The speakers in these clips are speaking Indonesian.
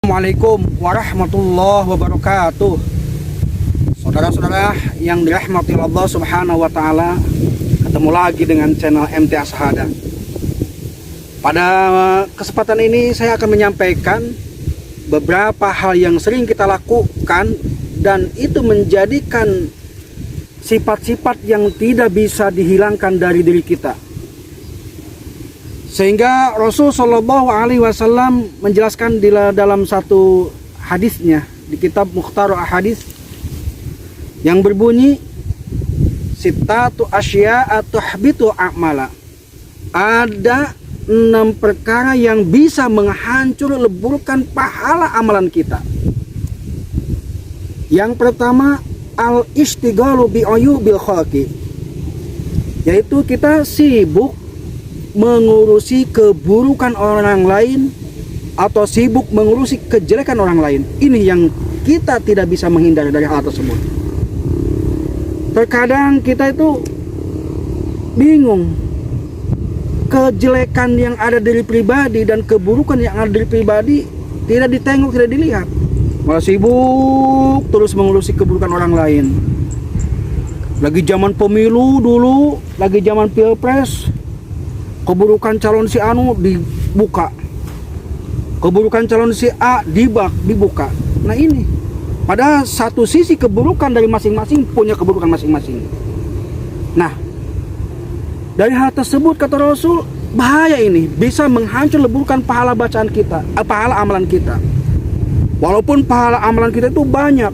Assalamualaikum warahmatullahi wabarakatuh. Saudara-saudara yang dirahmati Allah Subhanahu wa taala, ketemu lagi dengan channel MT Ashada. Pada kesempatan ini saya akan menyampaikan beberapa hal yang sering kita lakukan dan itu menjadikan sifat-sifat yang tidak bisa dihilangkan dari diri kita. Sehingga Rasul Shallallahu Alaihi Wasallam menjelaskan dalam satu hadisnya di kitab Mukhtar Ahadits yang berbunyi Sittatu asya'a tuhbitu a'mala. Ada 6 perkara yang bisa menghancur leburkan pahala amalan kita. Yang pertama, al-ishtighalu bi'uyubil khalqi, yaitu kita sibuk mengurusi keburukan orang lain atau sibuk mengurusi kejelekan orang lain. Ini yang kita tidak bisa menghindari dari hal tersebut. Terkadang kita itu bingung, kejelekan yang ada dari pribadi dan keburukan yang ada dari pribadi tidak ditengok, tidak dilihat, malah sibuk terus mengurusi keburukan orang lain. Lagi zaman pemilu dulu, lagi zaman pilpres, keburukan calon si anu dibuka, keburukan calon si A dibuka. Nah ini, pada satu sisi keburukan dari masing-masing punya keburukan masing-masing. Nah, dari hal tersebut kata Rasul, bahaya ini, bisa menghancur leburkan pahala bacaan kita, pahala amalan kita. Walaupun pahala amalan kita itu banyak,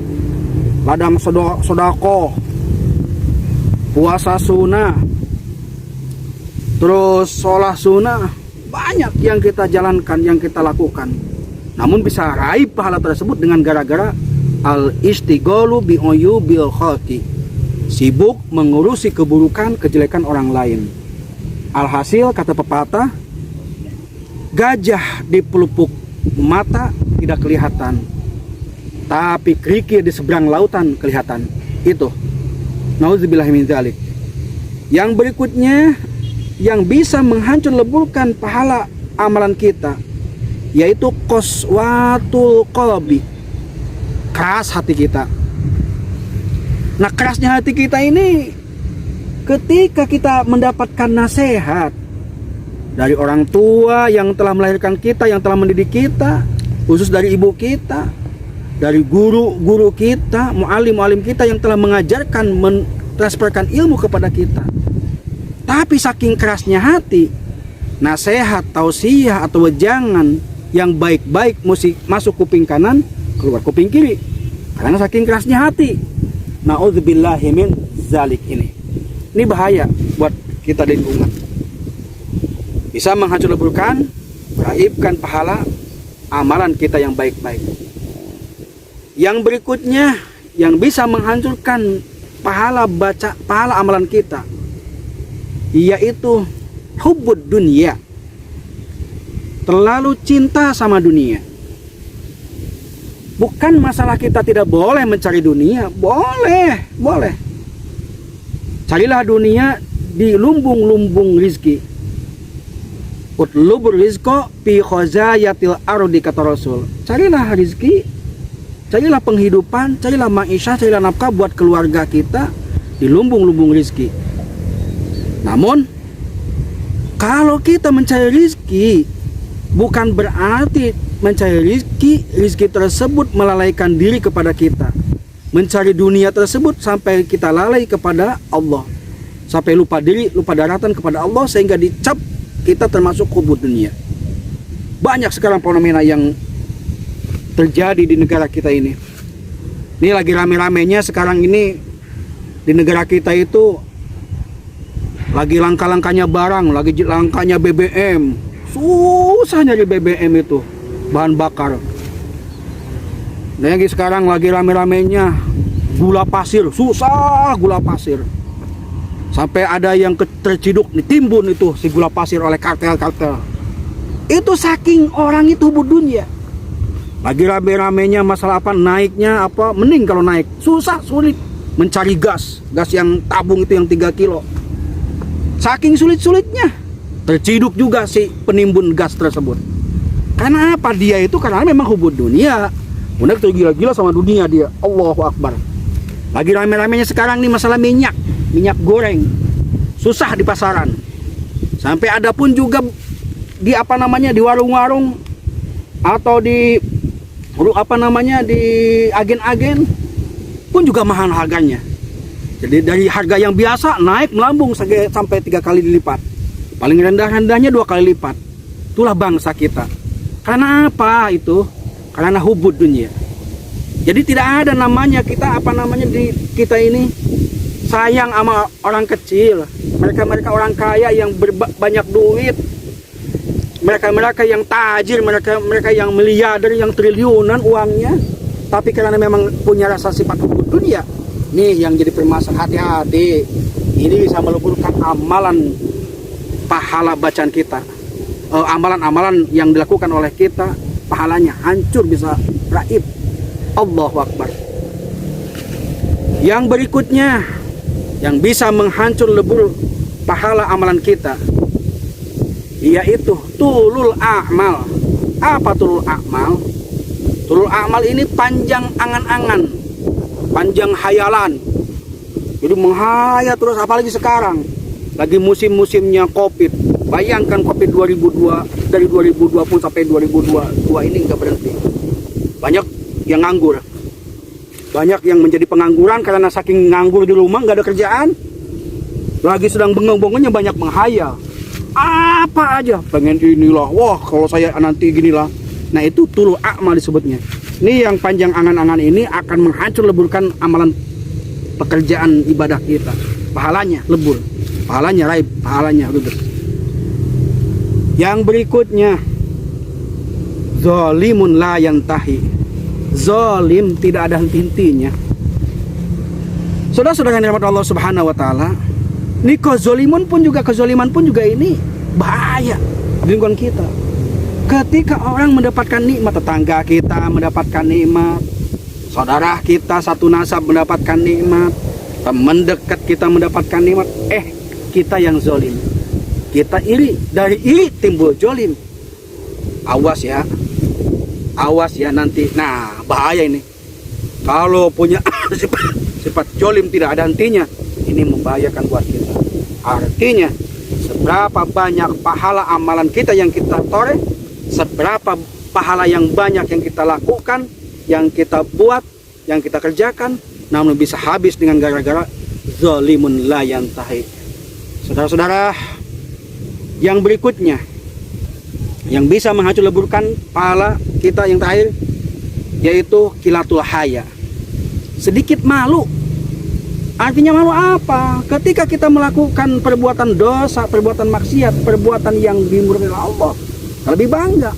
ladang sodako, puasa sunnah, terus sholat sunnah, banyak yang kita jalankan, yang kita lakukan. Namun bisa raih pahala tersebut dengan gara-gara al-istighalu bi'uyubil khalqi, sibuk mengurusi keburukan, kejelekan orang lain. Alhasil kata pepatah, gajah di pelupuk mata tidak kelihatan, tapi kerikil di seberang lautan kelihatan. Itu nauzubillahi min dzalik. Yang berikutnya yang bisa menghancur leburkan pahala amalan kita, yaitu qaswatul qalbi, keras hati kita. Nah, kerasnya hati kita ini ketika kita mendapatkan nasihat dari orang tua yang telah melahirkan kita, yang telah mendidik kita, khusus dari ibu kita, dari guru-guru kita, muallim-muallim kita yang telah mengajarkan, mentransferkan ilmu kepada kita. Tapi saking kerasnya hati, nasihat, tausiah atau wejangan yang baik-baik mesti masuk kuping kanan, keluar kuping kiri, karena saking kerasnya hati. Nauzubillahi min zalik ini. Ini bahaya buat kita di lingkungan. Bisa menghancur leburkan, meraibkan pahala amalan kita yang baik-baik. Yang berikutnya yang bisa menghancurkan pahala amalan kita, yaitu hubbud dunia, terlalu cinta sama dunia. Bukan masalah kita tidak boleh mencari dunia, boleh. Carilah dunia di lumbung-lumbung rizki. Utlubur rizqo fi khazayatil ardi, kata Rasul. Carilah rizki, carilah penghidupan, carilah ma'isyah, carilah nafkah buat keluarga kita di lumbung-lumbung rizki. Namun kalau kita mencari rizki, bukan berarti mencari rizki tersebut melalaikan diri kepada kita. Mencari dunia tersebut sampai kita lalai kepada Allah, sampai lupa diri, lupa daratan kepada Allah, sehingga dicap kita termasuk hubud dunia. Banyak sekarang fenomena yang terjadi di negara kita ini. Ini lagi rame-ramenya sekarang ini di negara kita itu, lagi langka-langkanya barang, lagi langkanya BBM. Susah nyari BBM itu, bahan bakar. Nah, yang sekarang lagi rame-ramenya gula pasir, susah gula pasir. Sampai ada yang terciduk, ditimbun itu si gula pasir oleh kartel-kartel. Itu saking orang itu hubud dunia. Lagi rame-ramenya masalah apa, naiknya apa, mending kalau naik. Susah, sulit mencari gas yang tabung itu yang 3 kilo. Saking sulit-sulitnya terciduk juga si penimbun gas tersebut. Karena apa? Dia itu karena memang hubud dunia. Benar tergila-gila sama dunia dia. Allahu Akbar. Lagi rame-ramenya sekarang nih masalah minyak goreng. Susah di pasaran. Sampai ada pun juga di di warung-warung atau di di agen-agen pun juga mahal harganya. Jadi dari harga yang biasa naik melambung sampai 3 kali lipat. Paling rendah-rendahnya 2 kali lipat. Itulah bangsa kita. Karena apa itu? Karena hubud dunia. Jadi tidak ada namanya kita kita ini sayang sama orang kecil. Mereka orang kaya yang banyak duit. Mereka yang tajir, mereka yang miliarder, yang triliunan uangnya. Tapi karena memang punya rasa sifat hubud dunia. Nih yang jadi permasalahan, hati-hati. Ini bisa meleburkan amalan pahala bacaan kita. Amalan-amalan yang dilakukan oleh kita, pahalanya hancur, bisa raib. Allahu Akbar. Yang berikutnya yang bisa menghancur lebur pahala amalan kita, yaitu tulul a'mal. Apa tulul a'mal? Tulul a'mal ini panjang angan-angan, panjang hayalan. Jadi menghayal terus, apalagi sekarang lagi musim-musimnya Covid. Bayangkan Covid 2002, dari 2020 sampai 2022 ini nggak berhenti. Banyak yang nganggur. Banyak yang menjadi pengangguran karena saking nganggur di rumah, nggak ada kerjaan. Lagi sedang bengong-bengongnya banyak menghayal. Apa aja, pengen inilah, wah kalau saya nanti ginilah. Nah itu tulul a'mal disebutnya. Ini yang panjang angan-angan ini akan menghancur leburkan amalan pekerjaan ibadah kita. Pahalanya lebur, pahalanya raib, pahalanya lebur. Yang berikutnya, zalimun la yantahi. Zalim tidak ada henti-hentinya. Saudara-saudara yang dirahmati Allah Subhanahu wa taala, ini kezaliman pun juga ini bahaya di lingkungan kita. Ketika orang mendapatkan nikmat, tetangga kita mendapatkan nikmat, saudara kita satu nasab mendapatkan nikmat, teman dekat kita mendapatkan nikmat, kita yang zalim. Kita iri, dari iri timbul zalim. Awas ya nanti. Nah bahaya ini. Kalau punya sifat zalim tidak ada hentinya, ini membahayakan buat kita. Artinya seberapa banyak pahala amalan kita yang kita toreh, seberapa pahala yang banyak yang kita lakukan, yang kita buat, yang kita kerjakan, namun bisa habis dengan gara-gara zalimun la yantahi. Saudara-saudara, yang berikutnya yang bisa menghancur leburkan pahala kita yang terakhir, yaitu kilatul haya. Sedikit malu. Artinya malu apa? Ketika kita melakukan perbuatan dosa, perbuatan maksiat, perbuatan yang dimurkai Allah, lebih bangga.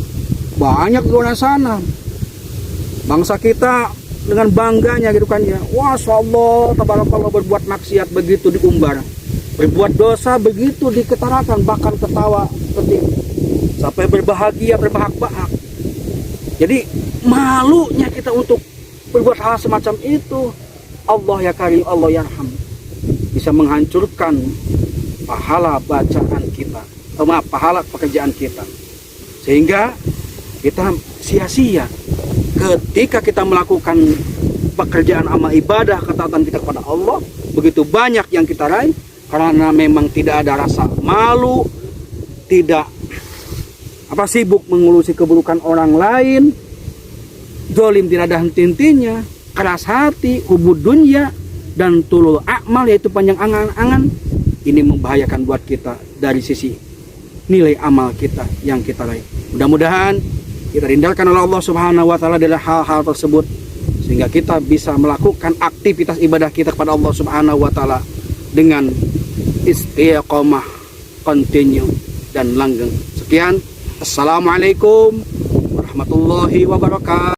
Banyak di luar sana bangsa kita dengan bangganya gitu kan ya. Wah, Allah tabarakallah, berbuat maksiat begitu diumbar, berbuat dosa begitu diketarakan, bahkan ketawa ketik, sampai berbahagia, berbahak-bahak. Jadi malunya kita untuk berbuat hal semacam itu. Allah ya Karim, Allah ya Rahim, bisa menghancurkan pahala bacaan kita, pahala pekerjaan kita, sehingga kita sia-sia ketika kita melakukan pekerjaan amal ibadah, ketaatan kita kepada Allah. Begitu banyak yang kita raih karena memang tidak ada rasa malu, tidak sibuk mengurusi keburukan orang lain, zalim tidak ada henti-hentinya, keras hati, hubud dunia, dan tulul a'mal, yaitu panjang angan-angan. Ini membahayakan buat kita dari sisi nilai amal kita yang kita raih. Mudah-mudahan kita dihindarkan oleh Allah Subhanahu wa taala dari hal-hal tersebut, sehingga kita bisa melakukan aktivitas ibadah kita kepada Allah Subhanahu wa taala dengan istiqomah, continue dan langgeng. Sekian, assalamualaikum warahmatullahi wabarakatuh.